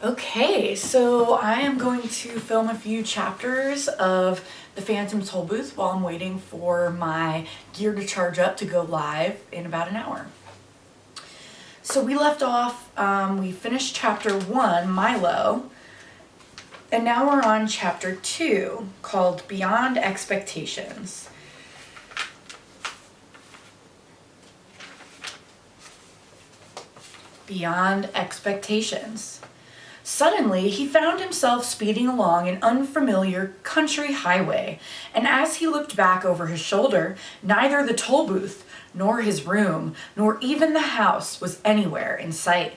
Okay, so I am going to film a few chapters of the Phantom Tollbooth while I'm waiting for my gear to charge up to go live in about an hour. So we left off, we finished chapter 1, Milo, and now we're on chapter 2, called Beyond Expectations. Beyond Expectations. Suddenly, he found himself speeding along an unfamiliar country highway, and as he looked back over his shoulder, neither the toll booth, nor his room, nor even the house was anywhere in sight.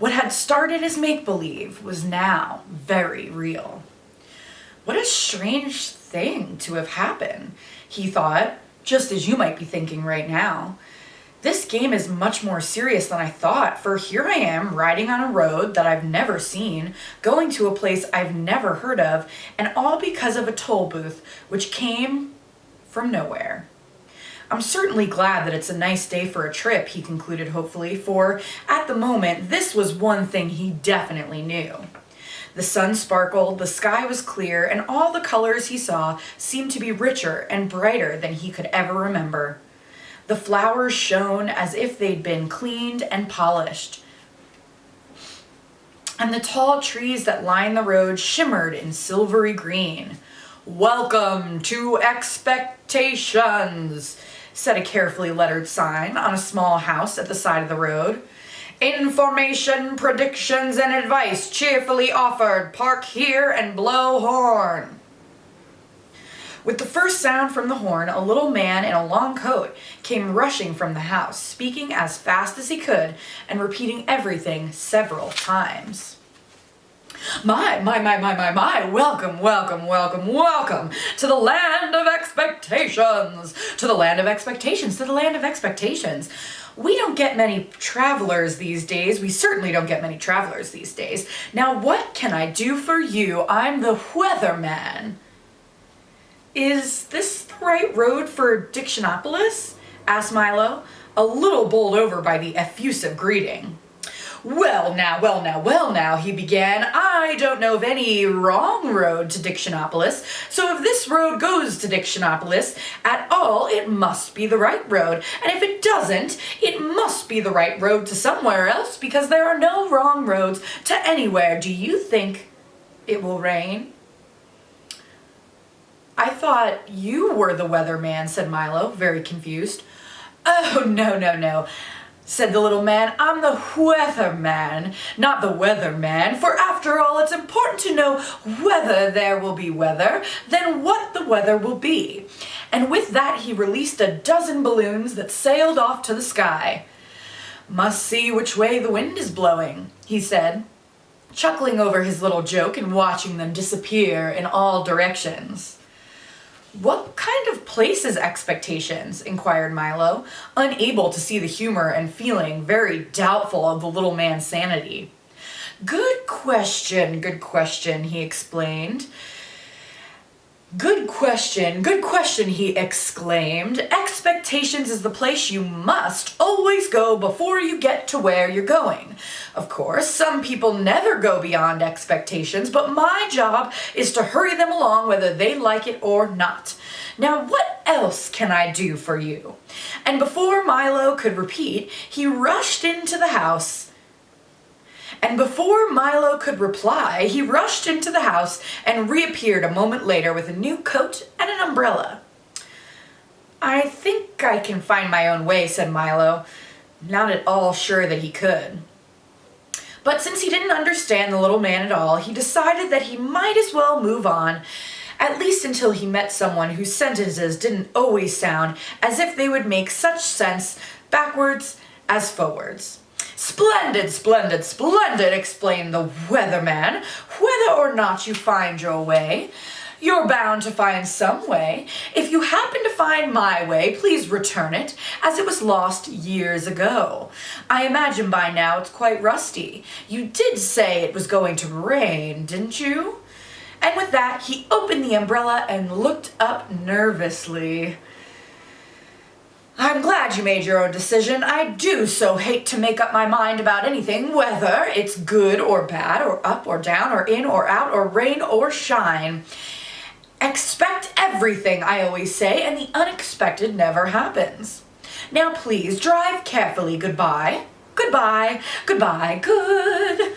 What had started as make-believe was now very real. What a strange thing to have happened, he thought, just as you might be thinking right now. This game is much more serious than I thought, for here I am riding on a road that I've never seen, going to a place I've never heard of, and all because of a toll booth which came from nowhere. I'm certainly glad that it's a nice day for a trip, he concluded hopefully, for at the moment this was one thing he definitely knew. The sun sparkled, the sky was clear, and all the colors he saw seemed to be richer and brighter than he could ever remember. The flowers shone as if they'd been cleaned and polished. And the tall trees that lined the road shimmered in silvery green. "Welcome to Expectations," said a carefully lettered sign on a small house at the side of the road. "Information, predictions, and advice cheerfully offered. Park here and blow horn." With the first sound from the horn, a little man in a long coat came rushing from the house, speaking as fast as he could and repeating everything several times. My, welcome, welcome, welcome, welcome to the land of expectations, to the land of expectations, to the land of expectations. We don't get many travelers these days. We certainly don't get many travelers these days. Now, what can I do for you? I'm the weatherman. "Is this the right road for Dictionopolis?" asked Milo, a little bowled over by the effusive greeting. Well now, he began. "I don't know of any wrong road to Dictionopolis, so if this road goes to Dictionopolis at all, it must be the right road, and if it doesn't, it must be the right road to somewhere else, because there are no wrong roads to anywhere. Do you think it will rain?" "I thought you were the weatherman," said Milo, very confused. "Oh, no, said the little man. "I'm the weatherman, not the weatherman, for after all, it's important to know whether there will be weather, then what the weather will be." And with that, he released a dozen balloons that sailed off to the sky. "Must see which way the wind is blowing," he said, chuckling over his little joke and watching them disappear in all directions. "What kind of place is Expectations?" inquired Milo, unable to see the humor and feeling very doubtful of the little man's sanity. Good question, he explained. Good question, he exclaimed. "Expectations is the place you must always go before you get to where you're going. Of course, some people never go beyond expectations, but my job is to hurry them along whether they like it or not. Now, what else can I do for you?" And before Milo could repeat, he rushed into the house. And before Milo could reply, he rushed into the house and reappeared a moment later with a new coat and an umbrella. "I think I can find my own way," said Milo, not at all sure that he could. But since he didn't understand the little man at all, he decided that he might as well move on, at least until he met someone whose sentences didn't always sound as if they would make such sense backwards as forwards. Splendid, exclaimed the weatherman. "Whether or not you find your way, you're bound to find some way. If you happen to find my way, please return it, as it was lost years ago. I imagine by now it's quite rusty. You did say it was going to rain, didn't you?" And with that, he opened the umbrella and looked up nervously. I'm glad you made your own decision. I do so hate to make up my mind about anything, whether it's good or bad, or up or down, or in or out, or rain or shine. Expect everything, I always say, and the unexpected never happens. Now please, drive carefully. Goodbye. Goodbye. Goodbye. Good.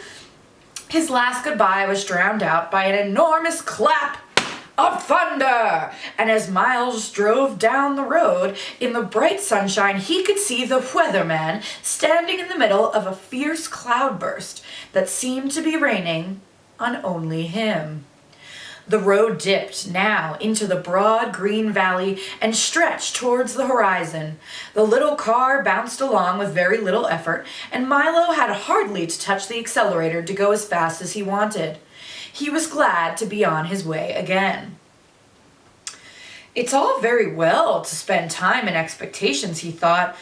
His last goodbye was drowned out by an enormous clap of thunder, and as Miles drove down the road in the bright sunshine, he could see the weatherman standing in the middle of a fierce cloudburst that seemed to be raining on only him. The road dipped now into the broad green valley and stretched towards the horizon. The little car bounced along with very little effort, and Milo had hardly to touch the accelerator to go as fast as he wanted. He was glad to be on his way again. It's all very well to spend time in expectations, he thought,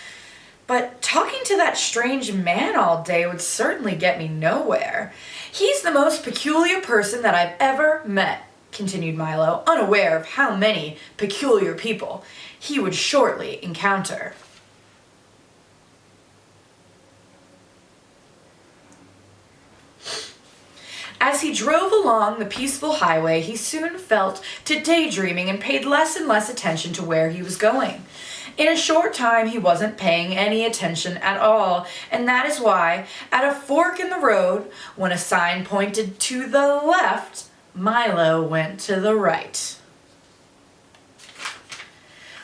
but talking to that strange man all day would certainly get me nowhere. He's the most peculiar person that I've ever met, continued Milo, unaware of how many peculiar people he would shortly encounter. As he drove along the peaceful highway, he soon fell to daydreaming and paid less and less attention to where he was going. In a short time, he wasn't paying any attention at all, and that is why, at a fork in the road, when a sign pointed to the left, Milo went to the right,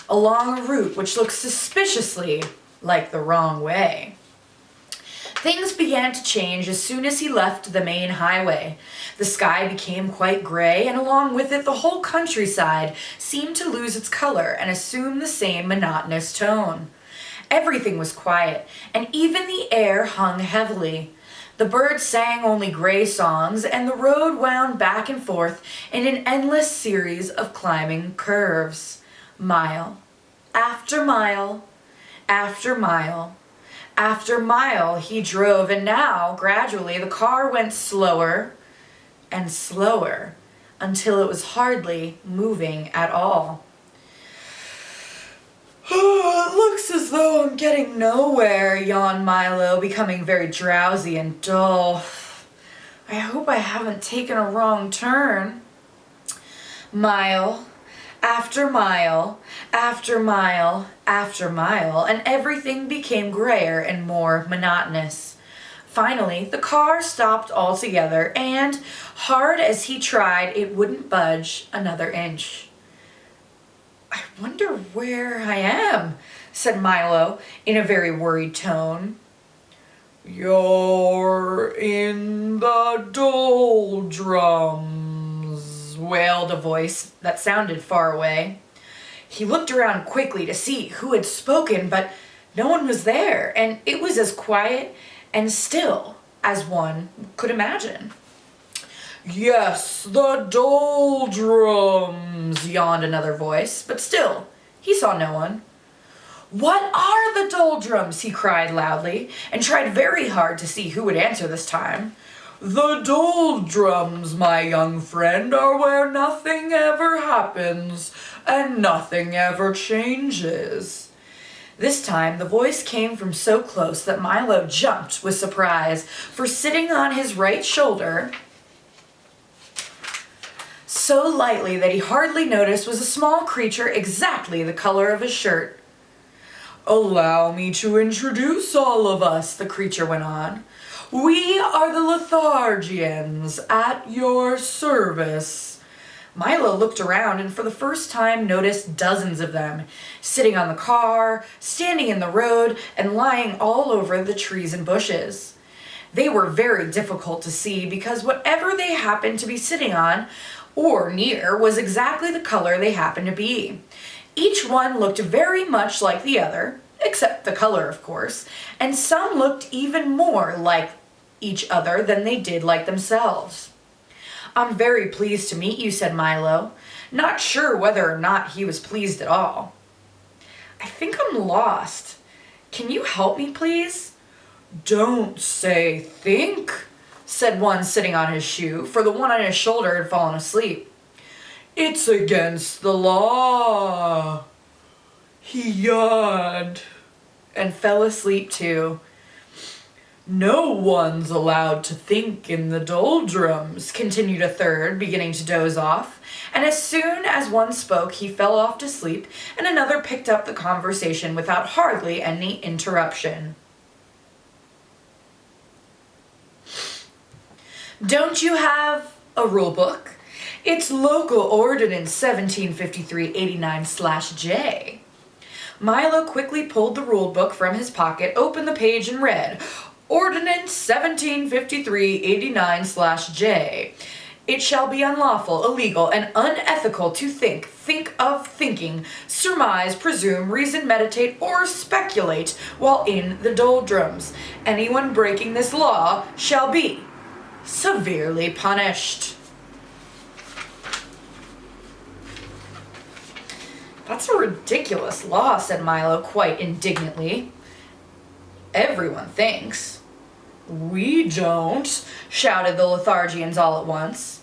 along a route which looked suspiciously like the wrong way. Things began to change as soon as he left the main highway. The sky became quite gray, and along with it the whole countryside seemed to lose its color and assume the same monotonous tone. Everything was quiet, and even the air hung heavily. The birds sang only gray songs, and the road wound back and forth in an endless series of climbing curves. Mile after mile after mile after mile he drove, and now, gradually, the car went slower and slower until it was hardly moving at all. It looks as though I'm getting nowhere, yawned Milo, becoming very drowsy and dull. I hope I haven't taken a wrong turn. Mile after mile after mile after mile, and everything became grayer and more monotonous. Finally, the car stopped altogether, and, hard as he tried, it wouldn't budge another inch. I wonder where I am, said Milo in a very worried tone. You're in the doldrums, wailed a voice that sounded far away. He looked around quickly to see who had spoken, but no one was there, and it was as quiet and still as one could imagine. Yes, the doldrums, yawned another voice, but still, he saw no one. What are the doldrums? He cried loudly, and tried very hard to see who would answer this time. The doldrums, my young friend, are where nothing ever happens, and nothing ever changes. This time, the voice came from so close that Milo jumped with surprise, for sitting on his right shoulder, so lightly that he hardly noticed, was a small creature exactly the color of his shirt. Allow me to introduce all of us, the creature went on. We are the Lethargians, at your service. Milo looked around and for the first time noticed dozens of them, sitting on the car, standing in the road, and lying all over the trees and bushes. They were very difficult to see because whatever they happened to be sitting on or near was exactly the color they happened to be. Each one looked very much like the other, except the color, of course, and some looked even more like each other than they did like themselves. I'm very pleased to meet you, said Milo, not sure whether or not he was pleased at all. I think I'm lost. Can you help me, please? Don't say think, said one sitting on his shoe, for the one on his shoulder had fallen asleep. It's against the law. He yawned and fell asleep too. No one's allowed to think in the doldrums, continued a third, beginning to doze off. And as soon as one spoke, he fell off to sleep, and another picked up the conversation without hardly any interruption. Don't you have a rule book? It's Local Ordinance 1753-89/J. Milo quickly pulled the rule book from his pocket, opened the page, and read, Ordinance 1753-89/J. It shall be unlawful, illegal, and unethical to think of thinking, surmise, presume, reason, meditate, or speculate while in the doldrums. Anyone breaking this law shall be severely punished. That's a ridiculous law, said Milo quite indignantly. Everyone thinks. We don't, shouted the Lethargians all at once.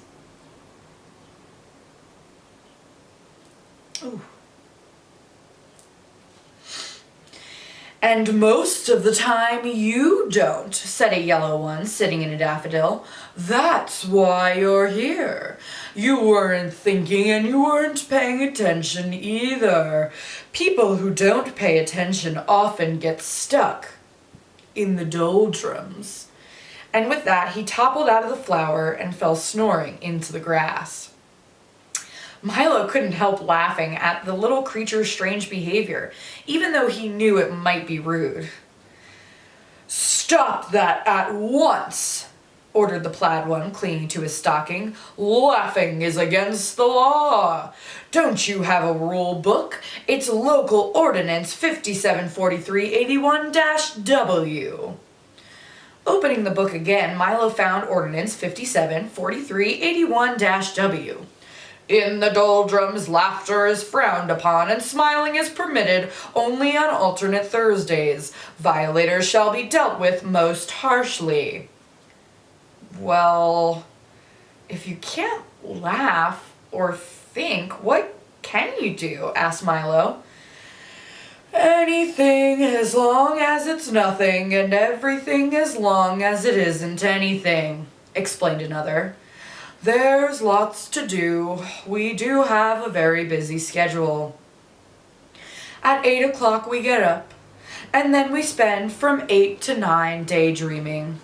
Ooh. And most of the time you don't, said a yellow one sitting in a daffodil. That's why you're here. You weren't thinking and you weren't paying attention either. People who don't pay attention often get stuck in the doldrums. And with that, he toppled out of the flower and fell snoring into the grass. Milo couldn't help laughing at the little creature's strange behavior, even though he knew it might be rude. Stop that at once, ordered the plaid one, clinging to his stocking. Laughing is against the law. Don't you have a rule book? It's Local Ordinance 5743-81-W. Opening the book again, Milo found Ordinance 5743-81-W. In the doldrums, laughter is frowned upon and smiling is permitted only on alternate Thursdays. Violators shall be dealt with most harshly. Well, if you can't laugh or think, what can you do? Asked Milo. Anything as long as it's nothing, and everything as long as it isn't anything, explained another. There's lots to do. We do have a very busy schedule. At 8 o'clock we get up, and then we spend from 8 to 9 daydreaming.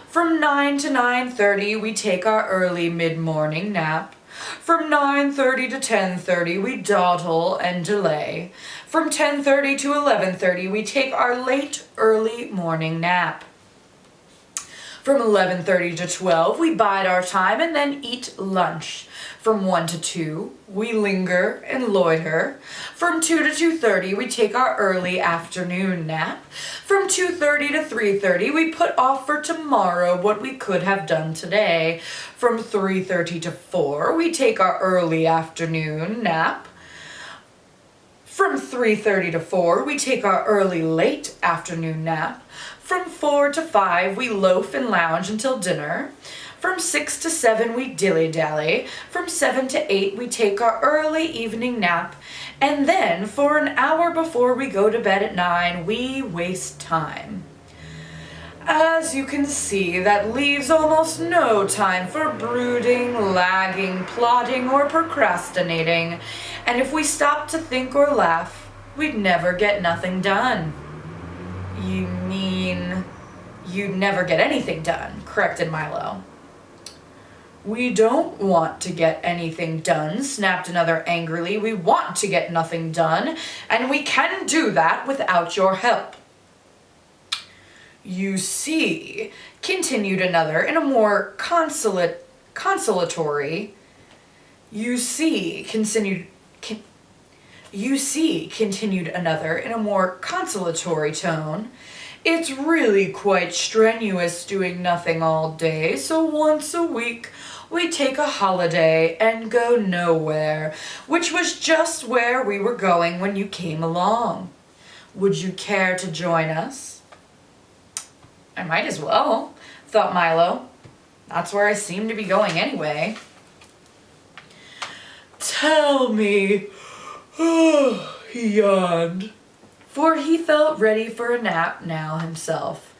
From 9 to 9:30 we take our early mid-morning nap. From 9:30 to 10:30 we dawdle and delay. From 10:30 to 11:30 we take our late early morning nap. From 11:30 to 12 we bide our time and then eat lunch. From 1 to 2 we linger and loiter. From 2 to 2:30 we take our early afternoon nap. From 2:30 to 3:30 we put off for tomorrow what we could have done today. From 3:30 to 4 we take our early afternoon nap. From 3:30 to 4 we take our early late afternoon nap. From 4 to 5 we loaf and lounge until dinner. From 6 to 7 we dilly-dally. From 7 to 8 we take our early evening nap. And then for an hour before we go to bed at 9 we waste time. As you can see, that leaves almost no time for brooding, lagging, plotting, or procrastinating. And if we stopped to think or laugh, we'd never get nothing done. You mean you'd never get anything done, corrected Milo. We don't want to get anything done, snapped another angrily. We want to get nothing done, and we can do that without your help. You see, continued another in a more consolatory. You see, continued another in a more consolatory tone. It's really quite strenuous doing nothing all day, so once a week we take a holiday and go nowhere, which was just where we were going when you came along. Would you care to join us? I might as well, thought Milo. That's where I seem to be going anyway. Tell me, He yawned, for he felt ready for a nap now himself.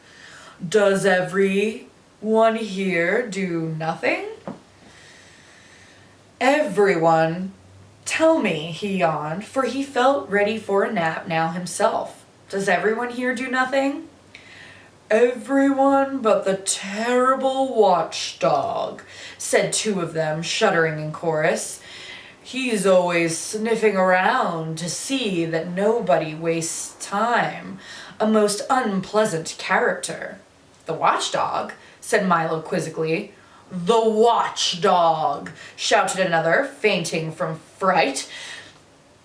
Does everyone here do nothing? Everyone, tell me, he yawned, for he felt ready for a nap now himself. Does everyone here do nothing? Everyone but the terrible watchdog, said two of them, shuddering in chorus. He's always sniffing around to see that nobody wastes time. A most unpleasant character. The watchdog, said Milo quizzically. The watchdog, shouted another, fainting from fright.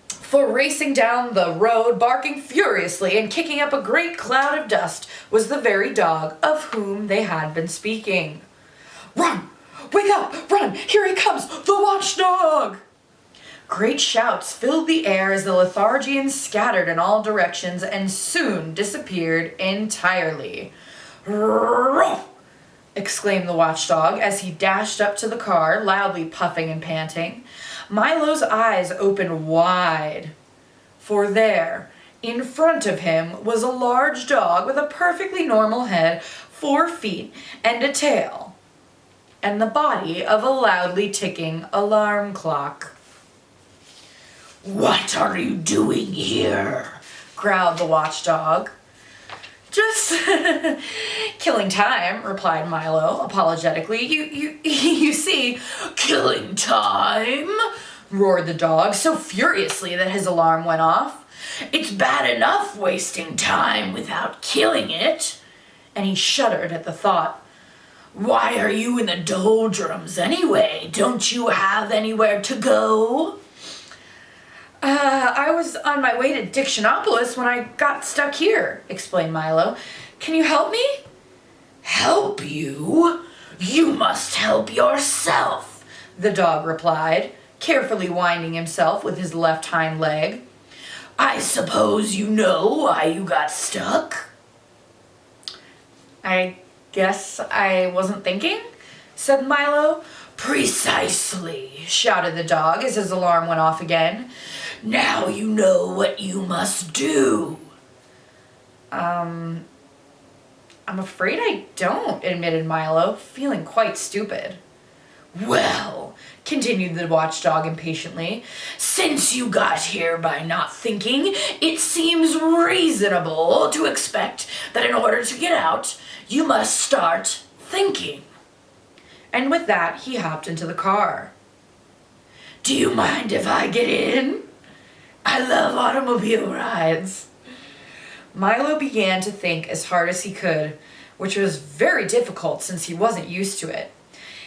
For racing down the road, barking furiously and kicking up a great cloud of dust, was the very dog of whom they had been speaking. Run! Wake up! Run! Here he comes! The watchdog! Great shouts filled the air as the Lethargians scattered in all directions and soon disappeared entirely. Ruff! Exclaimed the watchdog as he dashed up to the car, loudly puffing and panting. Milo's eyes opened wide, for there, in front of him, was a large dog with a perfectly normal head, 4 feet, and a tail, and the body of a loudly ticking alarm clock. What are you doing here? Growled the watchdog. Just killing time, replied Milo apologetically. You see, killing time? Roared the dog so furiously that his alarm went off. It's bad enough wasting time without killing it. And he shuddered at the thought. Why are you in the doldrums anyway? Don't you have anywhere to go? I was on my way to Dictionopolis when I got stuck here, explained Milo. Can you help me? Help you? You must help yourself, the dog replied, carefully winding himself with his left hind leg. I suppose you know why you got stuck? I guess I wasn't thinking, said Milo. Precisely, shouted the dog as his alarm went off again. Now you know what you must do. I'm afraid I don't, admitted Milo, feeling quite stupid. Well, continued the watchdog impatiently, since you got here by not thinking, it seems reasonable to expect that in order to get out, you must start thinking. And with that, he hopped into the car. Do you mind if I get in? I love automobile rides. Milo began to think as hard as he could, which was very difficult since he wasn't used to it.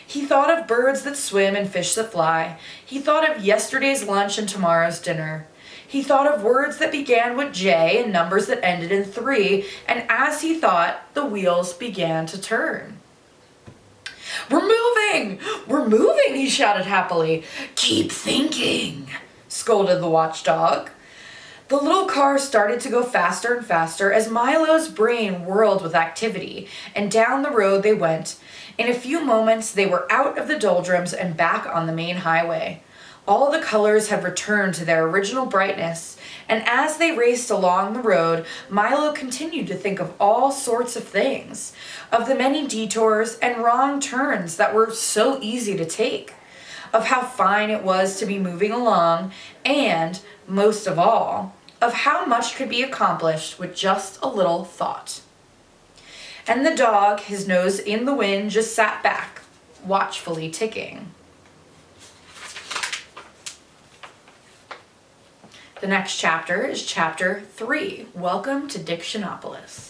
He thought of birds that swim and fish that fly. He thought of yesterday's lunch and tomorrow's dinner. He thought of words that began with J and numbers that ended in 3, and as he thought, the wheels began to turn. We're moving! We're moving, he shouted happily. Keep thinking, scolded the watchdog. The little car started to go faster and faster as Milo's brain whirled with activity, and down the road they went. In a few moments, they were out of the doldrums and back on the main highway. All the colors had returned to their original brightness, and as they raced along the road, Milo continued to think of all sorts of things, of the many detours and wrong turns that were so easy to take, of how fine it was to be moving along, and, most of all, of how much could be accomplished with just a little thought. And the dog, his nose in the wind, just sat back, watchfully ticking. The next chapter is chapter 3. Welcome to Dictionopolis.